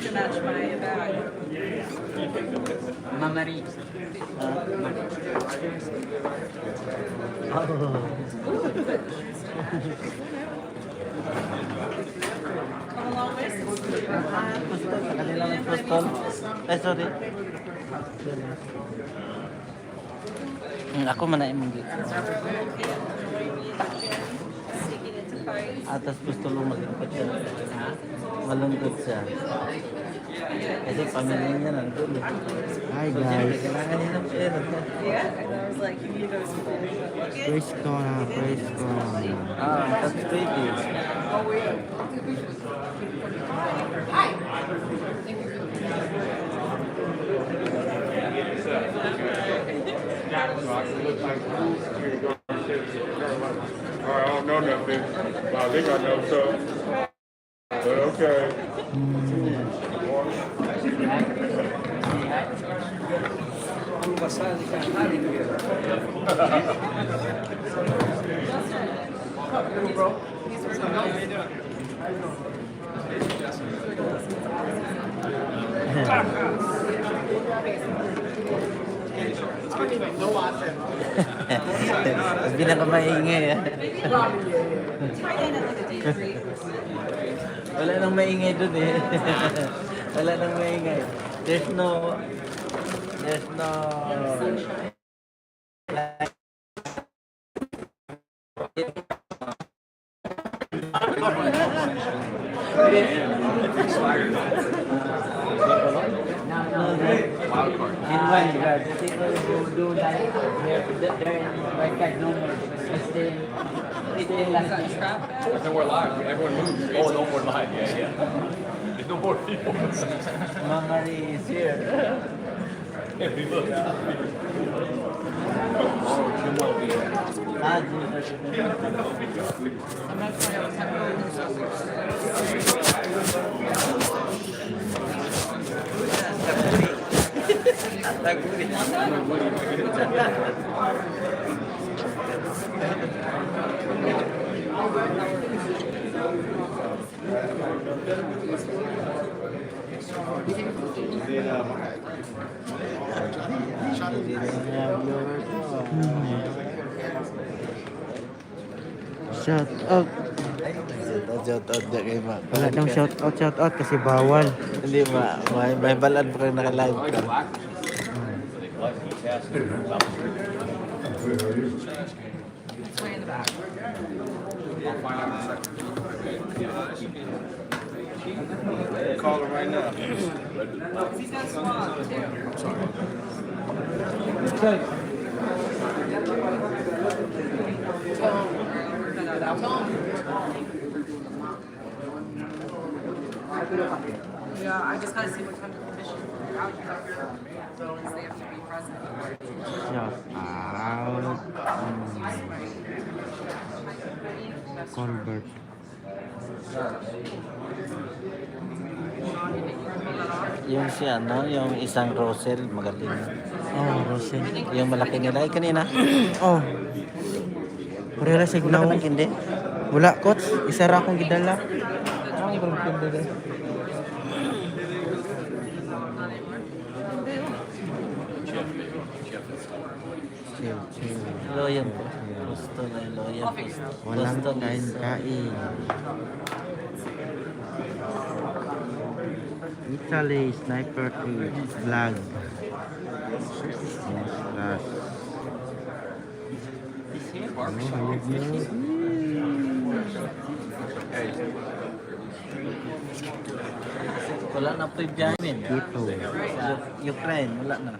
To match my bag. Mamari. Come along with. Gusto, sa kanila ng presscon. Ay, sorry. Ako man na imong dito. Sneaking into fights. Atas gusto lang malungkot siya. Malungkot siya. Kasi pamilya niya nandun. Hi So, guys. siyempre, kailangan niya ng pera. Yeah, and I was like, you need those people. Presscon ha, presscon. That's pretty. I don't know nothing. I think I know some. But okay. Hindi na ka maingay. Try that at like a day three. Wala nang maingay dun eh. Wala nang maingay. There's no... In one yard, the people who do like they're in white card no more because they last year. No more live. Everyone moves. Oh, no more live. Yeah, yeah. There's no more people. Mamari is here. If you look. Oh, Jim will be here. Shout out. Shout out na kayo ma. Wala daw shout out kasi bawal. Hindi ma. May balan pa rin naka-live ka. It's way in the back. Call her right now. He's got swab too. Yeah, I just gotta see what kind of condition they're out here. Because they have to be present. Shout out. Convert. Yung si ano, yung isang Rosel, magaling. Oh, Rosel. Yung malaki nila. Ay, kanina. Oh. Pareha sa Wala ignaw. ka nagkindi? Wala, coach. Isa ra akong gidala. Ang ganda din. Chill. Loyan po. Gusto na yung loyan po. Walang Gusto na kain-kain. Italy Sniper 2 vlog. Yes, class. Hayag mo. Wala na po yung jamin. Dito. Sa Ukraine, wala na.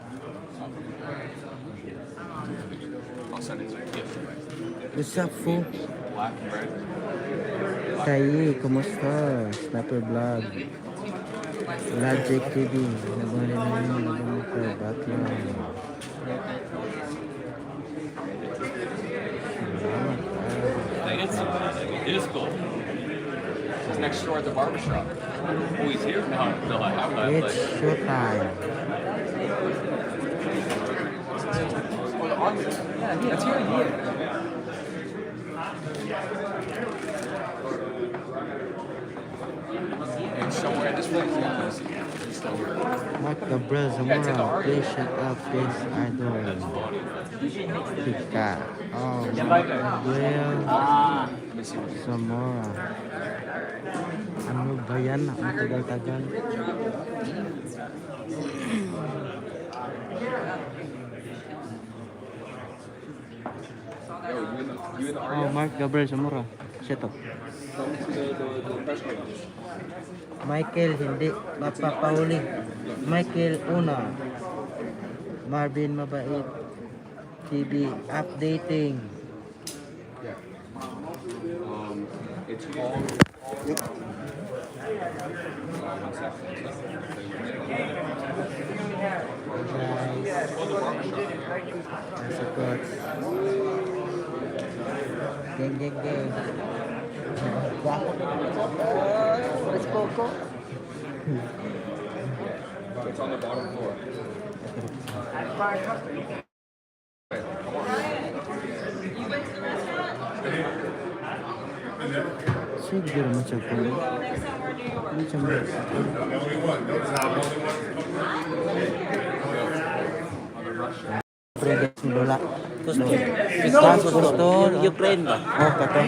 What's up, fo? Black bread. Tayi, kumusta? Sniper vlog. Logic TV. Nagmali na yun. Nagmali Batman. It is cool. He's next door at the barbershop. Oh, he's here? No, I have that It's place. showtime. That's here. And somewhere in this place, yeah, let me see. He's still here. Mark Gabriel Zamora, please shut up, please. I don't. Pika. Oh, Mark Gabriel Ah, Let me see what he's Zamora. Ano ba yan? Ang tagal-tagal. Yo, you in the Oh, Mark Gabriel Zamora. Shut up. Come to the press con. Michael, hindi mapapahuli. Michael, una. Marvin, mabait. TV, updating. It's called. One second. Nasa coach. Gang, gang, gang. Let's go, go. It's on the bottom floor. Sige, naman siya po. Hindi siya mo. Previous ni Lola. Gusto. Ukraine ba? Oh, kato.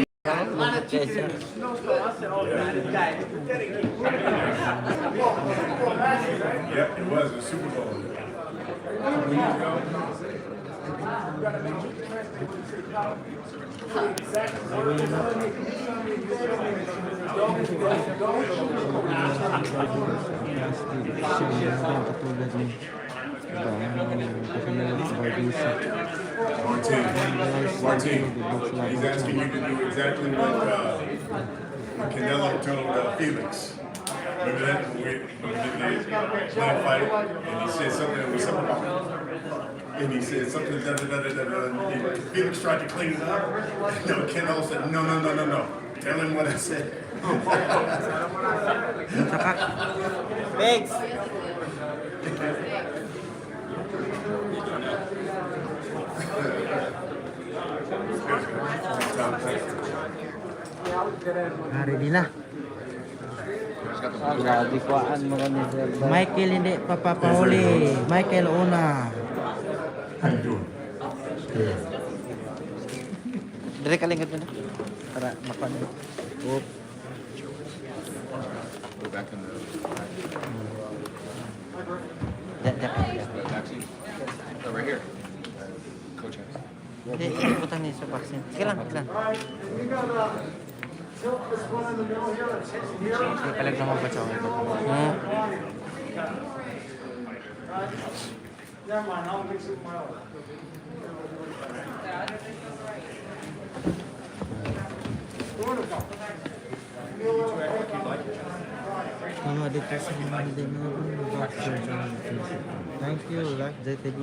Yep, it was a Super Bowl. Katulad ni Martin, he's asking you to do exactly what Canelo told Felix. Remember that when we did the plan fight, and he said something that was something about, and he said something da da da da da. And Felix tried to clean it up. No, Canelo said no. Tell him what I said. Thanks. Ready na. grabe kuhaan mo kami sir. Michael hindi papapahuli. Michael una. Dire ka lingkod mo na. Para makuha. Oop. Go back in the vaccine. Oh, right here. Coach has. Hindi, ibutan niya sa vaccine. Sige lang, sige lang. Sige, palag naman ba siya? Tama dito sa mga hindi mo vaccine. Thank you, like JTB.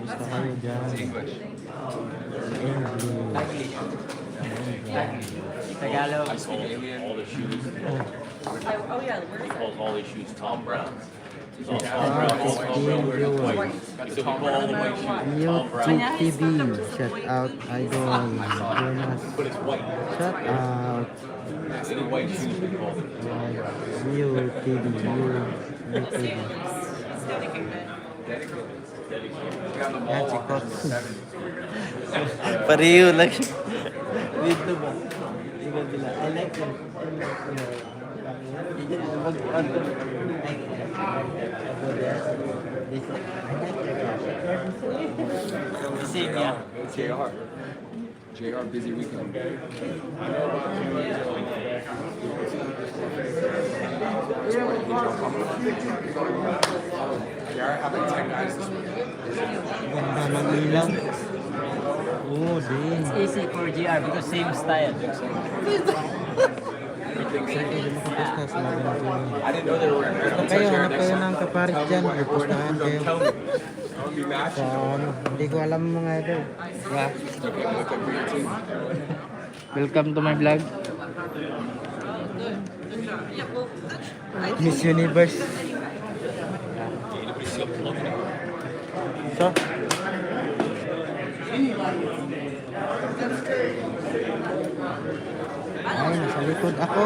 Gusto kayo dyan. English. English. Tagalog. I speak alien. All the shoes. Oh yeah, where is He calls all these shoes Tom Browns. He's all Tom Ah, Brown. it's being viewers. He said we call all the white shoes Tom YouTube Brown. TV. Shout out, idol. Jonas. But it's white. Shout out. Any white shoes we call them. View TV. View TV. Yan si Coach. Pareho lang siya. Dito ba? Ikaw sila. I like them. Same yeah. JR. JR, busy weekend. JR having 10 guys this week. Ganda ng ilaw. Oo, din. It's easy for GR because same style. Sige, makapustas lang ng Johnny. I didn't know they were wearing red. I'm Kayo, JR hanap next kayo time. ng kaparit dyan. Pustahan kayo. I would be mad. Sa ano, hindi ko alam mga idol. Yeah. Okay, look up for your team. Welcome to my vlog. Miss Universe. So, Ay, nasa likod ako.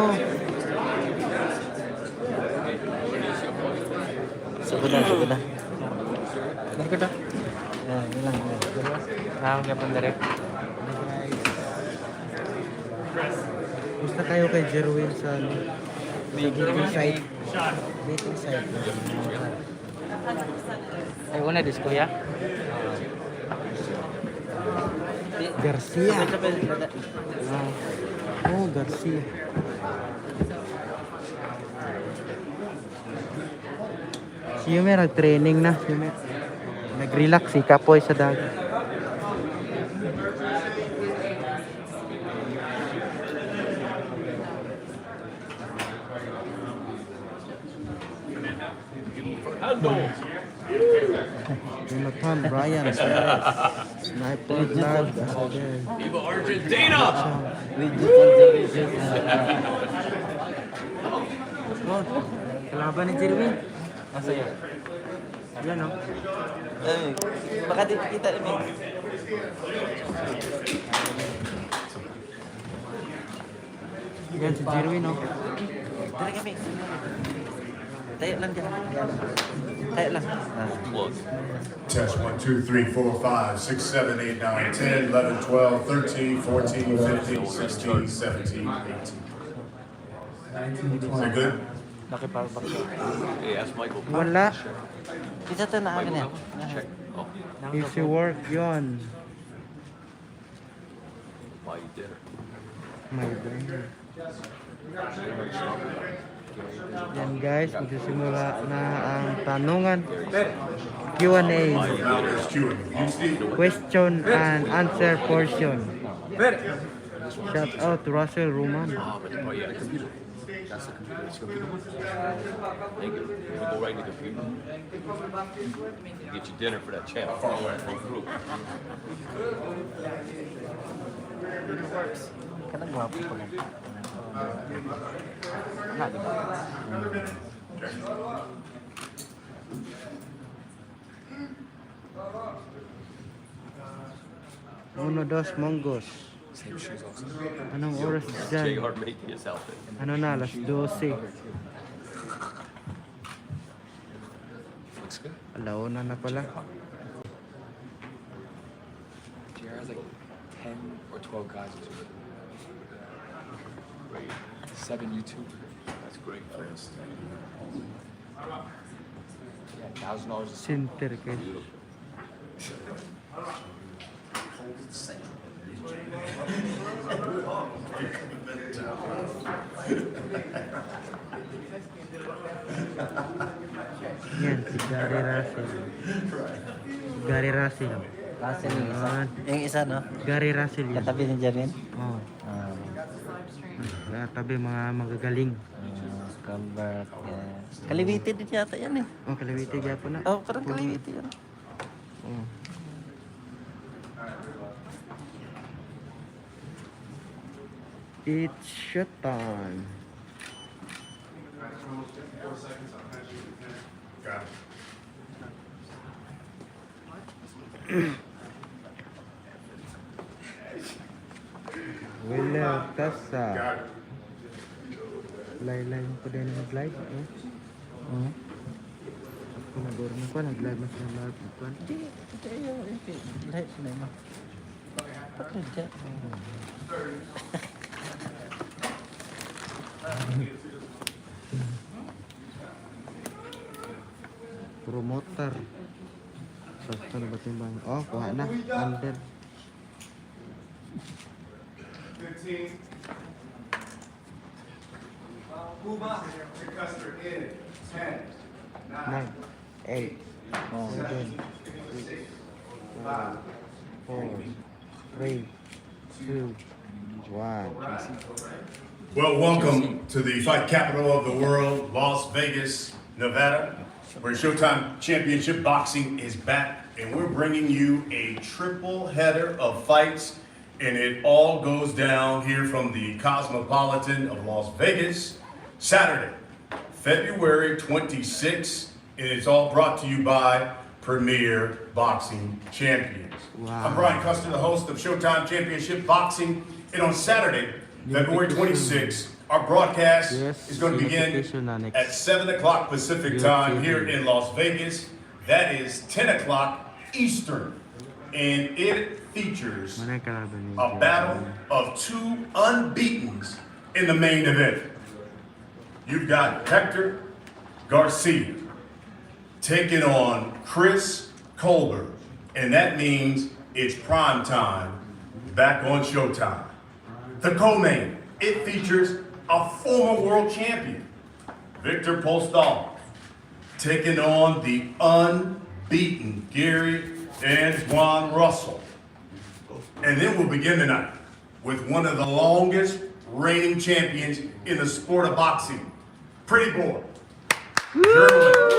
Sugoda. Nagkita. Yan, yun lang. Nakakang ka pang direct. Gusto kayo kay Jerwin sa dating site. Dating site. Ay, una disco ya? Garcia. Oh, Garcia. Si Yumer nag-training na. Si Yumer. Nag-relax si Kapoy sa dagat. Jonathan Bryan Sniper Lab Viva Argentina! Oh, kalaban ni Jerwin. Masa yun? Yan o. Baka di kita ini. Yan si Jerwin o. Dari kami. Tayo lang dyan. Tayo lang. Look, Test 1, 2, 3, 4, 5, 6, 7, 8, 9, 10, 11, 12, 13, 14, 15, 16, 17, 18. Is that good? Nakiparbak. hey, ask Michael. Wala. Isa to na akin yan. Check. Oh, Easy work yun. buy you dinner. My brain. Yan guys, magsisimula na ang tanungan. Q&A. There's Q&A. You, Steve? Question and answer portion. Shout out to Russell Roman. Oh, yeah, the computer. That's the computer. It's the computer. Thank you. We're gonna go right to the computer. Get you dinner for that channel. Go through. Kanang gwapo ko lang. Uno, dos, monggos. Anong oras dyan? JR making his outfit. Ano na, alas 12. Looks good. Alauna na pala. JR has like 10 or 12 guys. 7 YouTube. That's great. Yeah, $1,000 a Center kayo. Yan, si Gary Russell. Gary Russell. Russell yung isa. Yan. Yung isa, no? Gary Russell yun. Katabi ni Jerwin. Oh. Tabi mga magagaling. Convert. Yes. Kaliwiti din yata yan eh. Oh, kalawiti po na. Oh, parang kaliwiti yan. Oh. It's shot time. Got it. Wala, tasa. Got it. Live ko din nag-live. Oh. Nagor mo pa, nag-live na siya live. Hindi yung lahat na mo. Patid dyan. Promoter. Sakto na ba timbang? Oh, kuha na. Under. 15. Move up. Your customer in 10, 9, 9, 8, 7, 5, 4, 3, 2, 1. Well, welcome to the fight capital of the world, Las Vegas, Nevada, where Showtime Championship Boxing is back, and we're bringing you a triple header of fights, and it all goes down here from the Cosmopolitan of Las Vegas, Saturday, February 26th, and it's all brought to you by premier boxing champions. Wow. I'm Brian Custer, the host of Showtime Championship Boxing, and on Saturday, February 26th, our broadcast is going to begin at 7 o'clock Pacific time here in Las Vegas. That is 10 o'clock Eastern, and it features a battle of two unbeatens in the main event. You've got Hector Garcia taking on Chris Colbert, and that means it's prime time back on Showtime. The co-main, it features a former world champion, Victor Postol, taking on the unbeaten Gary Antoine Russell. And then we'll begin tonight with one of the longest reigning champions in the sport of boxing, Pretty Boy, Jerwin,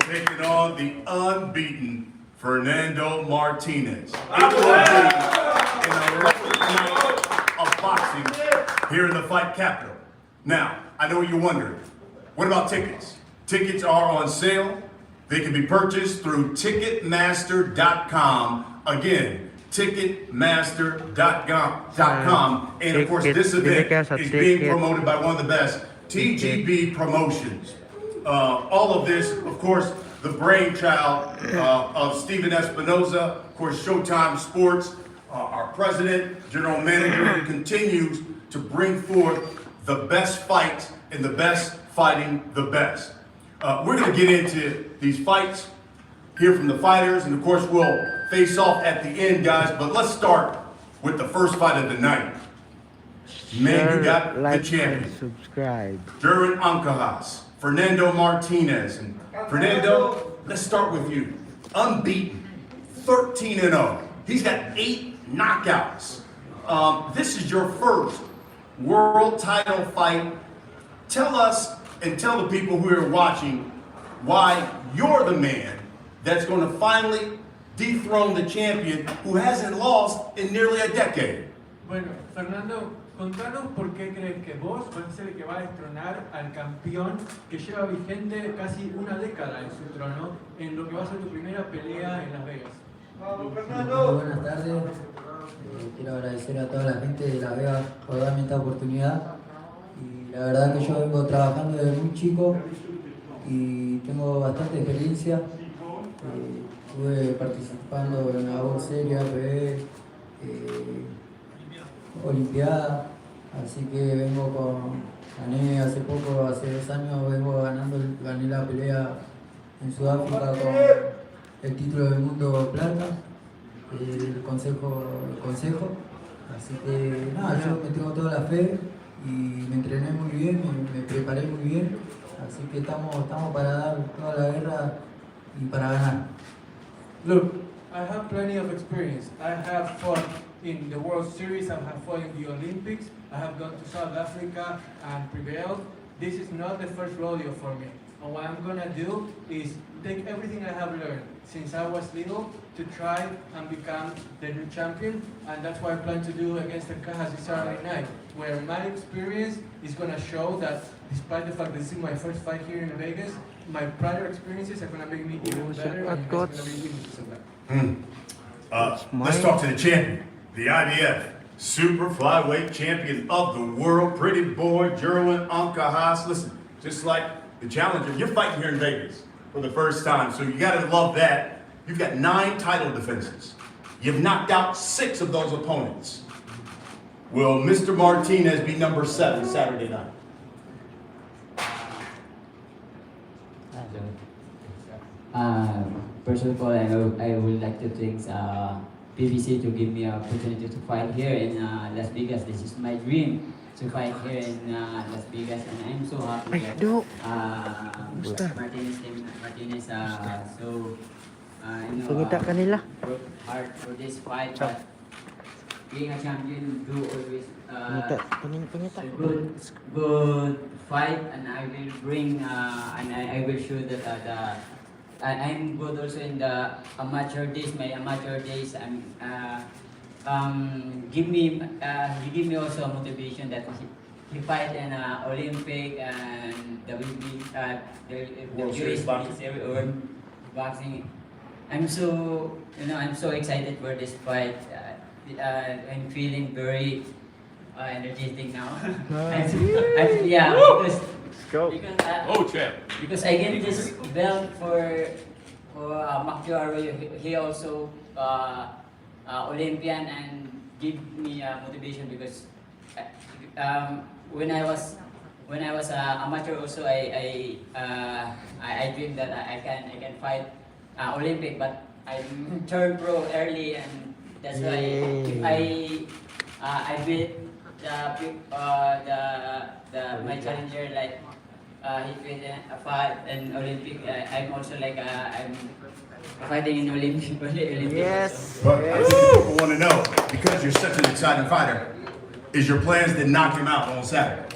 taking on the unbeaten Fernando Martinez. It will be an electric night of boxing here in the fight capital. Now, I know you're wondering, what about tickets? Tickets are on sale. They can be purchased through Ticketmaster.com. Again, Ticketmaster.com. And of course, this event is being promoted by one of the best, TGB Promotions. All of this, of course, the brainchild of Steven Espinoza, of course, Showtime Sports, our president, general manager, who continues to bring forth the best fights and the best fighting the best. We're going to get into these fights, hear from the fighters, and of course we'll face off at the end, guys. But let's start with the first fight of the night. Man, you got the champion. Subscribe. Jerwin Ancajas, Fernando Martinez. And Fernando, let's start with you. Unbeaten, 13-0. He's got 8 knockouts. This is your first world title fight. Tell us and tell the people who are watching why you're the man that's going to finally dethrone the champion who hasn't lost in nearly a decade. Bueno, Fernando, contanos por qué crees que vos vas a ser el que va a destronar al campeón que lleva vigente casi una década en su trono en lo que va a ser tu primera pelea en Las Vegas. Buenas tardes. Quiero agradecer a toda la gente de Las Vegas por darme esta oportunidad. Y la verdad que yo vengo trabajando desde muy chico y tengo bastante experiencia. Estuve participando en la World Series, APB, Olimpiada, así que gané hace poco, hace 2 años, gané la pelea en Sudáfrica con el título del mundo plata, el consejo. Así que nada, yo me tengo toda la fe y me entrené muy bien, me preparé muy bien, así que estamos para dar toda la guerra y para ganar. Look, I have plenty of experience. I have fought in the World Series, I have fought in the Olympics, I have gone to South Africa and prevailed. This is not the first rodeo for me. And what I'm gonna do is take everything I have learned since I was little to try and become the new champion. And that's what I plan to do against Ancajas this Saturday night, where my experience is gonna show that despite the fact that this is my first fight here in Vegas, my prior experiences are gonna make me even better, and you guys are gonna be witnesses of that. Let's talk to the champion, the IBF super flyweight champion of the world, Pretty Boy, Jerwin Ancajas. Listen, just like the challenger, you're fighting here in Vegas for the first time, so you gotta love that. You've got 9 title defenses. You've knocked out 6 of those opponents. Will Mr. Martinez be number 7 Saturday night? First of all, I would like to thank PBC to give me an opportunity to fight here in Las Vegas. This is my dream to fight here in Las Vegas, and I'm so happy that Martinez worked hard for this fight, but being a champion do always good fight, and I will bring and I will show that I'm good also in the amateur days. My amateur days, he give me also a motivation that he fight in Olympic and the World Series boxing. boxing. I'm so I'm so excited for this fight. I'm feeling very energetic now. Yeah, because Oh, champ. because I get this belt for Makyo Arroyo. He also Olympian and give me motivation because when I was amateur also I dreamed that I can fight Olympic, but I turned pro early, and that's why if I beat my challenger like he beat a fight in Olympic. I'm also like I'm fighting in Olympic. Yes. But I think people want to know, because you're such an exciting fighter, is your plans to knock him out on Saturday?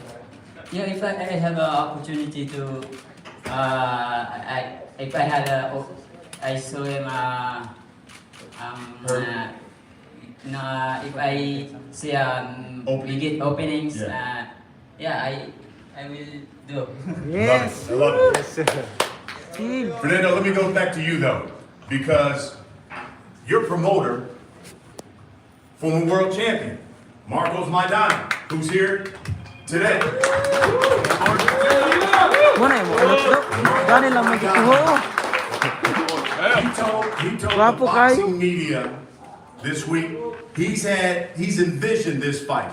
Yeah, if I have an opportunity to, if I had I saw him, if I see big openings, yeah, I will do. Yes. I love it. Yes, sir. Team. Fernando, let me go back to you though, because your promoter, former world champion, Marcos Maidana, who's here today. Mana mo? Gani lang magkikuho. He told the Guapo boxing media this week, he's envisioned this fight.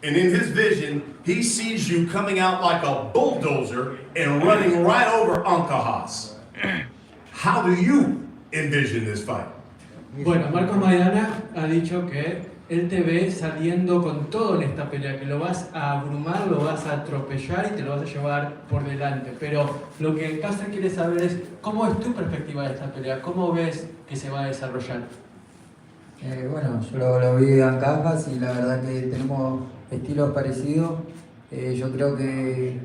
And in his vision, he sees you coming out like a bulldozer and running right over ancajas. How do you envision this fight? Bueno, Marcos Maidana ha dicho que él te ve saliendo con todo en esta pelea, que lo vas a abrumar, lo vas a atropellar y te lo vas a llevar por delante. Pero lo que Cáceres quiere saber es cómo es tu perspectiva de esta pelea, cómo ves que se va a desarrollar. Bueno, yo lo vi en ancajas y la verdad que tenemos estilos parecidos. Yo creo que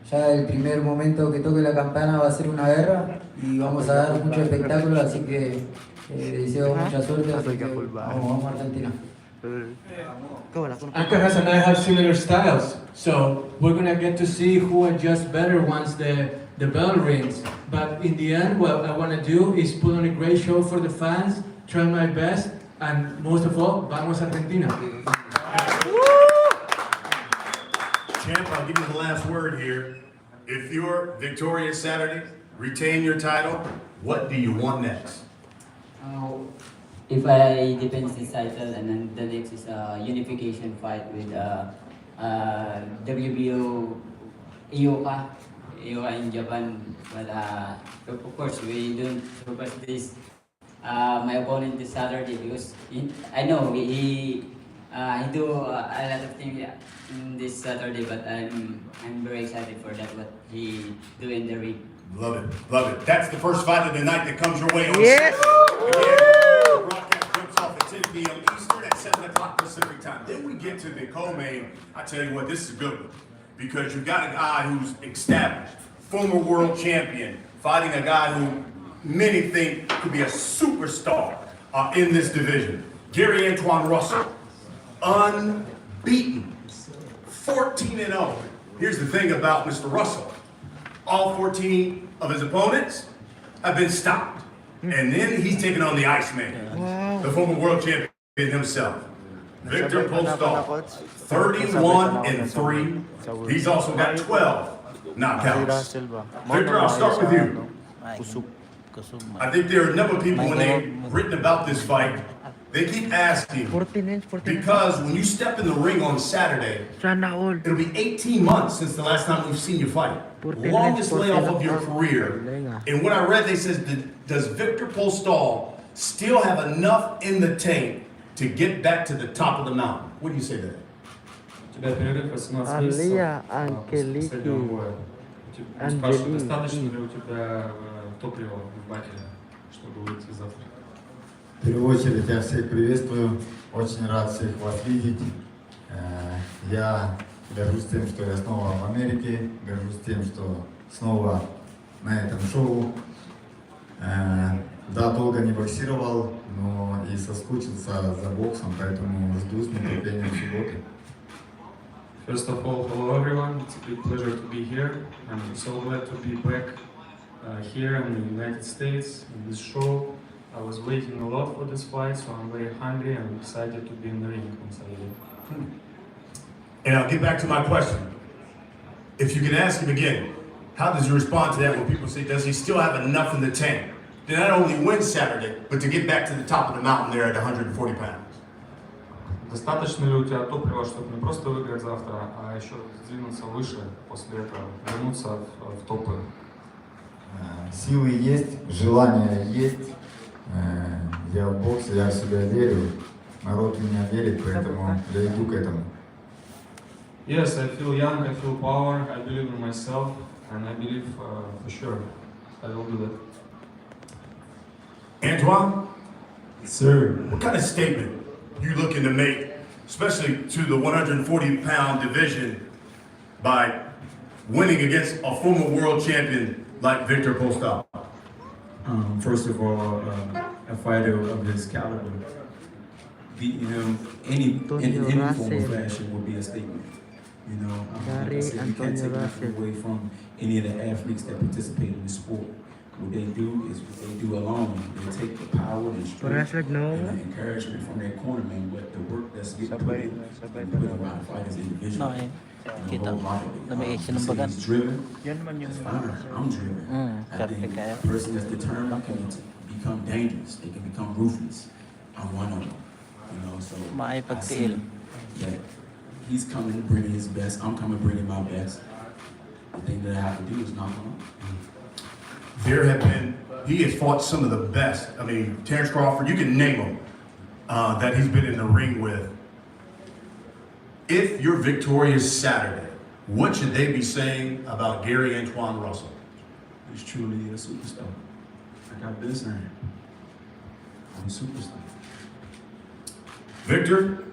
ya el primer momento que toque la campana va a ser una guerra y vamos a dar mucho espectáculo, así que deseo mucha suerte, así que vamos a Argentina. Ancajas and I have similar styles, so we're gonna get to see who adjusts better once the bell rings. But in the end, what I want to do is put on a great show for the fans, try my best, and most of all, vamos Argentina. Champ, I'll give you the last word here. If you're victorious Saturday, retain your title, what do you want next? If I defend this title, and then the next is a unification fight with WBO Ioka in Japan. But of course, we don't surpass this. My opponent this Saturday because I know he do a lot of things in this Saturday, but I'm very excited for that what he do in the ring. Love it, love it. That's the first fight of the night that comes your way on Yes. Saturday. The broadcast jumps off at 10 p.m. Eastern at 7 o'clock Pacific time. Then we get to the co-main. I tell you what, this is a good one because you've got a guy who's established, former world champion, fighting a guy who many think could be a superstar in this division. Gary Antoine Russell, unbeaten, 14-0. Here's the thing about Mr. Russell. All 14 of his opponents have been stopped. And then he's taken on the Iceman, the former world champion himself. Victor Postol, 31-3. He's also got 12 knockouts. Victor, I'll start with you. I think there are a number of people when they've written about this fight, they keep asking, because when you step in the ring on Saturday, it'll be 18 months since the last time we've seen you fight. Longest layoff of your career. And what I read, they says, does Victor Postol still have enough in the tank to get back to the top of the mountain? What do you say to that? У тебя перерыв 18 месяцев Алия, после последнего Анкелики, боя. Анджелики. Спрашивают, достаточно ли у тебя топлива в баке, чтобы выйти завтра? В первую очередь я всех приветствую, очень рад всех вас видеть. Я горжусь тем, что я снова в Америке, горжусь тем, что снова на этом шоу. Да, долго не боксировал, но и соскучился за боксом, поэтому жду с нетерпением субботы. First of all, hello everyone. It's a big pleasure to be here. I'm so glad to be back here in the United States, in this show. I was waiting a lot for this fight, so I'm very hungry and excited to be in the ring on Saturday. And I'll get back to my question. If you can ask him again, how does he respond to that when people say, does he still have enough in the tank to not only win Saturday, but to get back to the top of the mountain there at 140 pounds? Достаточно ли у тебя топлива, чтобы не просто выиграть завтра, а еще сдвинуться выше после этого, вернуться в топы? Силы есть, желание есть. Я в боксе, я в себя верю. Народ в меня верит, поэтому я иду к этому. Yes, I feel young, I feel power, I believe in myself, and I believe for sure I will do that. Antoine, Sir, what kind of statement you looking to make, especially to the 140-pound division, by winning against a former world champion like Victor Postol? First of all, a fighter of his caliber, beating him in any form or fashion would be a statement. You know, like I said, you can't take nothing away from any of the athletes that participate in the sport. What they do is what they do alone. They take the power and strength and the encouragement from their cornermen, but the work that's getting put in by the fighters individually. Kita namigay siya ng bagan. Yan man yung I'm driven. I think a person that's determined can become dangerous. They can become ruthless. I'm one of them. You know, so I see that he's coming bringing his best. I'm coming bringing my best. The thing that I have to do is knock him out. He has fought some of the best. I mean, Terrence Crawford, you can name them that he's been in the ring with. If you're victorious Saturday, what should they be saying about Gary Antoine Russell? He's truly a superstar. Like I've been saying, I'm a superstar. Victor,